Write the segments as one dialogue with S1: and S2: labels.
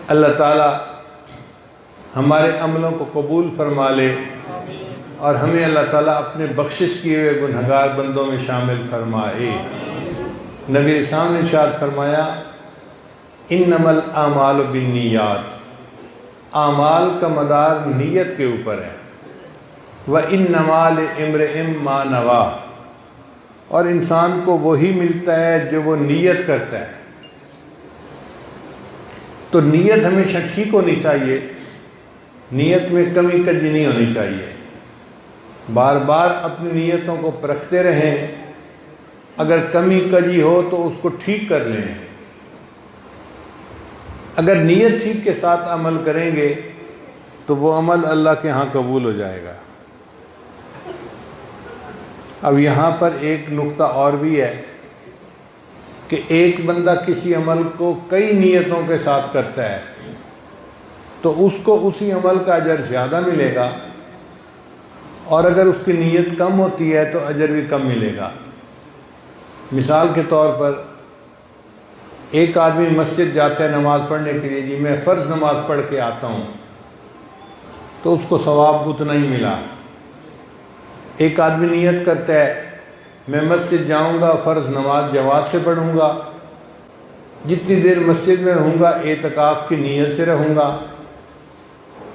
S1: اللہ تعالیٰ ہمارے عملوں کو قبول فرما لے اور ہمیں اللہ تعالیٰ اپنے بخشش کیے ہوئے گنہگار بندوں میں شامل فرمائے۔ نبی اسلام نے ارشاد فرمایا انما الاعمال بالنیات، اعمال کا مدار نیت کے اوپر ہے، وانما لامرئ ما نویٰ، اور انسان کو وہی ملتا ہے جو وہ نیت کرتا ہے۔ تو نیت ہمیشہ ٹھیک ہونی چاہیے، نیت میں کمی کجی نہیں ہونی چاہیے، بار بار اپنی نیتوں کو پرکھتے رہیں، اگر کمی کجی ہو تو اس کو ٹھیک کر لیں۔ اگر نیت ٹھیک کے ساتھ عمل کریں گے تو وہ عمل اللہ کے ہاں قبول ہو جائے گا۔ اب یہاں پر ایک نقطہ اور بھی ہے کہ ایک بندہ کسی عمل کو کئی نیتوں کے ساتھ کرتا ہے تو اس کو اسی عمل کا اجر زیادہ ملے گا، اور اگر اس کی نیت کم ہوتی ہے تو اجر بھی کم ملے گا۔ مثال کے طور پر ایک آدمی مسجد جاتا ہے نماز پڑھنے کے لیے، جی میں فرض نماز پڑھ کے آتا ہوں، تو اس کو ثواب اتنا ہی ملا۔ ایک آدمی نیت کرتا ہے میں مسجد جاؤں گا، فرض نماز جماعت سے پڑھوں گا، جتنی دیر مسجد میں رہوں گا اعتکاف کی نیت سے رہوں گا،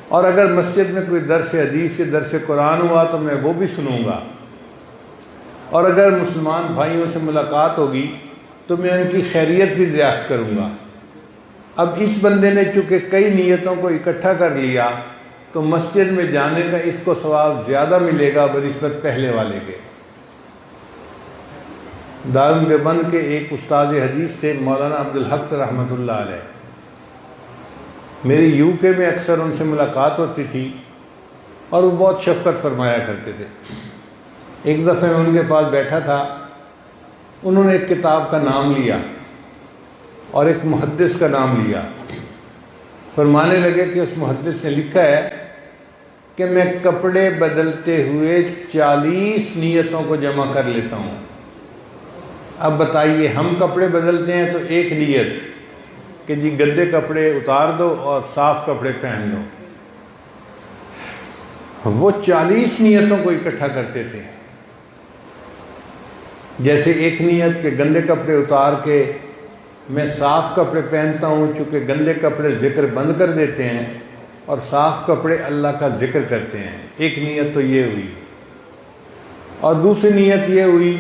S1: اور اگر مسجد میں کوئی درس حدیث یا درس قرآن ہوا تو میں وہ بھی سنوں گا، اور اگر مسلمان بھائیوں سے ملاقات ہوگی تو میں ان کی خیریت بھی دریافت کروں گا۔ اب اس بندے نے چونکہ کئی نیتوں کو اکٹھا کر لیا تو مسجد میں جانے کا اس کو ثواب زیادہ ملے گا بنسبت پہلے والے کے۔ دارالعلوم دیوبند کے ایک استاد حدیث تھے مولانا عبدالحق رحمۃ اللہ علیہ، میری یو کے میں اکثر ان سے ملاقات ہوتی تھی اور وہ بہت شفقت فرمایا کرتے تھے۔ ایک دفعہ میں ان کے پاس بیٹھا تھا، انہوں نے ایک کتاب کا نام لیا اور ایک محدث کا نام لیا، فرمانے لگے کہ اس محدث نے لکھا ہے کہ میں کپڑے بدلتے ہوئے 40 نیتوں کو جمع کر لیتا ہوں۔ اب بتائیے ہم کپڑے بدلتے ہیں تو ایک نیت کہ جی گندے کپڑے اتار دو اور صاف کپڑے پہن لو، وہ 40 نیتوں کو اکٹھا کرتے تھے۔ جیسے ایک نیت کہ گندے کپڑے اتار کے میں صاف کپڑے پہنتا ہوں، چونکہ گندے کپڑے ذکر بند کر دیتے ہیں اور صاف کپڑے اللہ کا ذکر کرتے ہیں، ایک نیت تو یہ ہوئی۔ اور دوسری نیت یہ ہوئی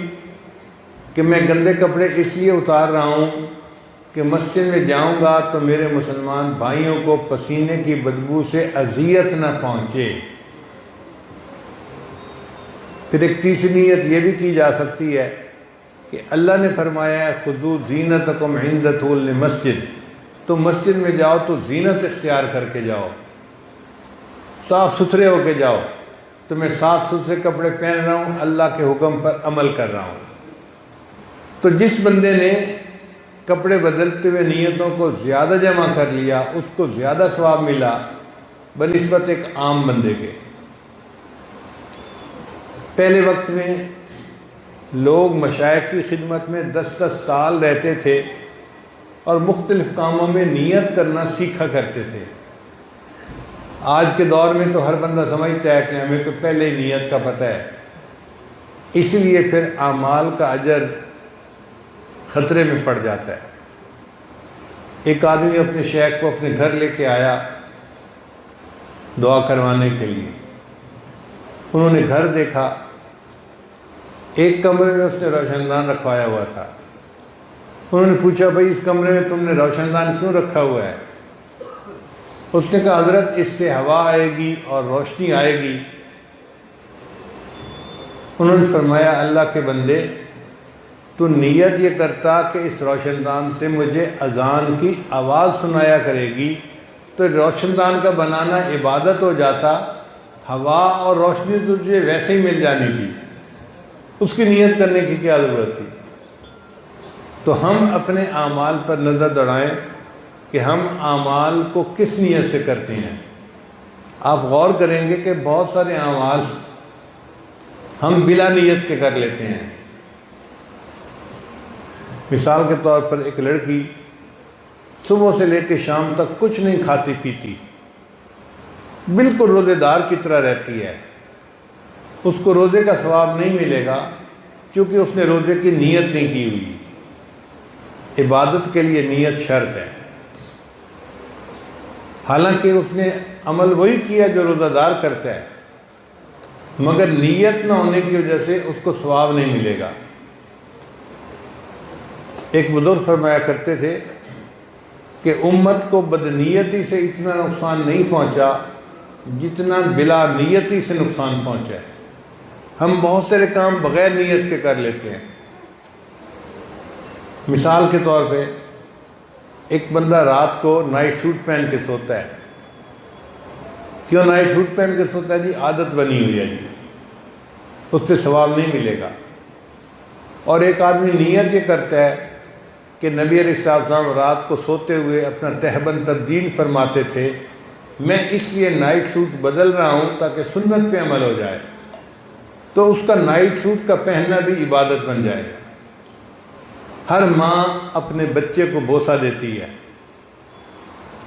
S1: کہ میں گندے کپڑے اس لیے اتار رہا ہوں کہ مسجد میں جاؤں گا تو میرے مسلمان بھائیوں کو پسینے کی بدبو سے اذیت نہ پہنچے۔ پھر ایک تیسری نیت یہ بھی کی جا سکتی ہے کہ اللہ نے فرمایا ہے خذوا زینتکم عند دخول المسجد، تو مسجد میں جاؤ تو زینت اختیار کر کے جاؤ، صاف ستھرے ہو کے جاؤ، تو میں صاف ستھرے کپڑے پہن رہا ہوں، اللہ کے حکم پر عمل کر رہا ہوں۔ تو جس بندے نے کپڑے بدلتے ہوئے نیتوں کو زیادہ جمع کر لیا اس کو زیادہ ثواب ملا بنسبت ایک عام بندے کے۔ پہلے وقت میں لوگ مشائخ کی خدمت میں 10 سال رہتے تھے اور مختلف کاموں میں نیت کرنا سیکھا کرتے تھے۔ آج کے دور میں تو ہر بندہ سمجھتا ہے کہ ہمیں تو پہلے ہی نیت کا پتہ ہے، اس لیے پھر اعمال کا اجر خطرے میں پڑ جاتا ہے۔ ایک آدمی اپنے شیخ کو اپنے گھر لے کے آیا دعا کروانے کے لیے۔ انہوں نے گھر دیکھا، ایک کمرے میں اس نے روشن دان رکھوایا ہوا تھا۔ انہوں نے پوچھا بھائی اس کمرے میں تم نے روشن دان کیوں رکھا ہوا ہے؟ اس نے کہا حضرت اس سے ہوا آئے گی اور روشنی آئے گی۔ انہوں نے فرمایا اللہ کے بندے تو نیت یہ کرتا کہ اس روشن دان سے مجھے اذان کی آواز سنایا کرے گی تو روشن دان کا بنانا عبادت ہو جاتا، ہوا اور روشنی تو تجھے ویسے ہی مل جانی تھی، اس کی نیت کرنے کی کیا ضرورت تھی؟ تو ہم اپنے اعمال پر نظر دوڑائیں کہ ہم اعمال کو کس نیت سے کرتے ہیں۔ آپ غور کریں گے کہ بہت سارے اعمال ہم بلا نیت کے کر لیتے ہیں۔ مثال کے طور پر ایک لڑکی صبح سے لے کے شام تک کچھ نہیں کھاتی پیتی، بالکل روزے دار کی طرح رہتی ہے، اس کو روزے کا ثواب نہیں ملے گا، کیونکہ اس نے روزے کی نیت نہیں کی ہوئی۔ عبادت کے لیے نیت شرط ہے، حالانکہ اس نے عمل وہی کیا جو روزہ دار کرتا ہے، مگر نیت نہ ہونے کی وجہ سے اس کو ثواب نہیں ملے گا۔ ایک بزرگ فرمایا کرتے تھے کہ امت کو بدنیتی سے اتنا نقصان نہیں پہنچا جتنا بلا نیتی سے نقصان پہنچا ہے۔ ہم بہت سارے کام بغیر نیت کے کر لیتے ہیں۔ مثال کے طور پہ ایک بندہ رات کو نائٹ سوٹ پہن کے سوتا ہے۔ کیوں نائٹ سوٹ پہن کے سوتا ہے؟ جی عادت بنی ہوئی ہے، جی اس سے ثواب نہیں ملے گا۔ اور ایک آدمی نیت یہ کرتا ہے کہ نبی علیہ السلام رات کو سوتے ہوئے اپنا تہبند تبدیل فرماتے تھے، میں اس لیے نائٹ سوٹ بدل رہا ہوں تاکہ سنت پہ عمل ہو جائے، تو اس کا نائٹ سوٹ کا پہننا بھی عبادت بن جائے گا۔ ہر ماں اپنے بچے کو بوسہ دیتی ہے،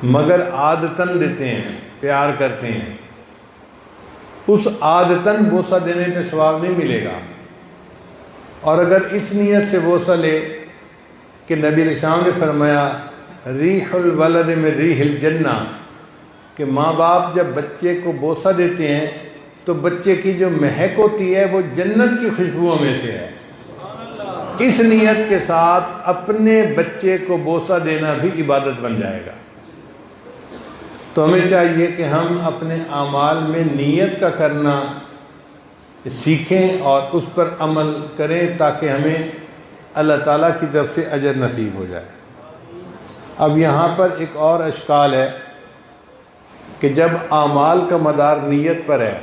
S1: مگر عادتاً دیتے ہیں، پیار کرتے ہیں، اس عادتاً بوسہ دینے پہ ثواب نہیں ملے گا۔ اور اگر اس نیت سے بوسہ لے کہ نبی علیہ السلام نے فرمایا ریح الولد میں ریح الجنہ، کہ ماں باپ جب بچے کو بوسہ دیتے ہیں تو بچے کی جو مہک ہوتی ہے وہ جنت کی خوشبوؤں میں سے ہے، اس نیت کے ساتھ اپنے بچے کو بوسہ دینا بھی عبادت بن جائے گا۔ تو ہمیں چاہیے کہ ہم اپنے اعمال میں نیت کا کرنا سیکھیں اور اس پر عمل کریں تاکہ ہمیں اللہ تعالیٰ کی طرف سے اجر نصیب ہو جائے۔ اب یہاں پر ایک اور اشکال ہے کہ جب اعمال کا مدار نیت پر ہے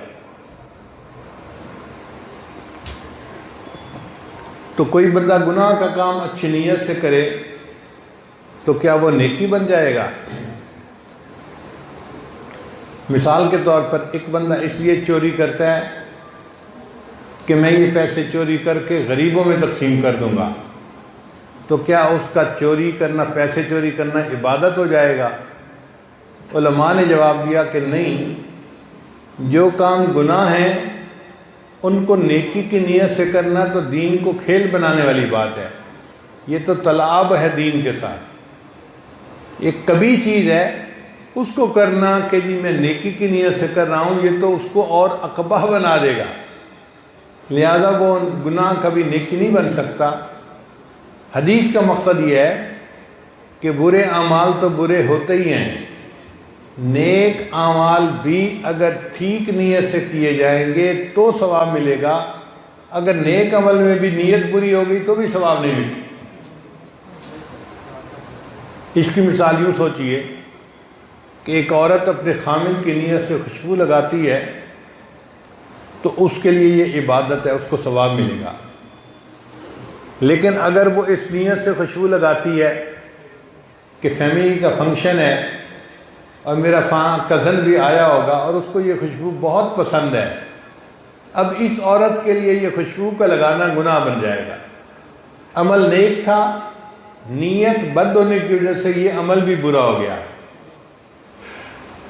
S1: تو کوئی بندہ گناہ کا کام اچھی نیت سے کرے تو کیا وہ نیکی بن جائے گا؟ مثال کے طور پر ایک بندہ اس لیے چوری کرتا ہے کہ میں یہ پیسے چوری کر کے غریبوں میں تقسیم کر دوں گا، تو کیا اس کا چوری کرنا، پیسے چوری کرنا عبادت ہو جائے گا؟ علماء نے جواب دیا کہ نہیں، جو کام گناہ ہیں ان کو نیکی کی نیت سے کرنا تو دین کو کھیل بنانے والی بات ہے، یہ تو تلاعب ہے دین کے ساتھ، ایک کبھی چیز ہے، اس کو کرنا کہ جی میں نیکی کی نیت سے کر رہا ہوں، یہ تو اس کو اور اقبح بنا دے گا، لہذا وہ گناہ کبھی نیکی نہیں بن سکتا۔ حدیث کا مقصد یہ ہے کہ برے اعمال تو برے ہوتے ہی ہیں، نیک اعمال بھی اگر ٹھیک نیت سے کیے جائیں گے تو ثواب ملے گا، اگر نیک عمل میں بھی نیت بری ہو گئی تو بھی ثواب نہیں ملے۔ اس کی مثال یوں سوچئے کہ ایک عورت اپنے خامن کی نیت سے خوشبو لگاتی ہے تو اس کے لیے یہ عبادت ہے، اس کو ثواب ملے گا، لیکن اگر وہ اس نیت سے خوشبو لگاتی ہے کہ فیملی کا فنکشن ہے اور میرا کزن بھی آیا ہوگا اور اس کو یہ خوشبو بہت پسند ہے، اب اس عورت کے لیے یہ خوشبو کا لگانا گناہ بن جائے گا۔ عمل نیک تھا، نیت بد ہونے کی وجہ سے یہ عمل بھی برا ہو گیا۔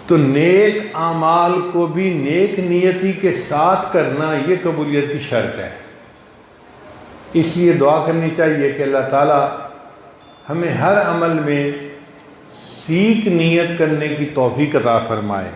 S1: تو نیک اعمال کو بھی نیک نیتی کے ساتھ کرنا یہ قبولیت کی شرط ہے۔ اس لیے دعا کرنی چاہیے کہ اللہ تعالیٰ ہمیں ہر عمل میں سیکھ نیت کرنے کی توفیق عطا فرمائے۔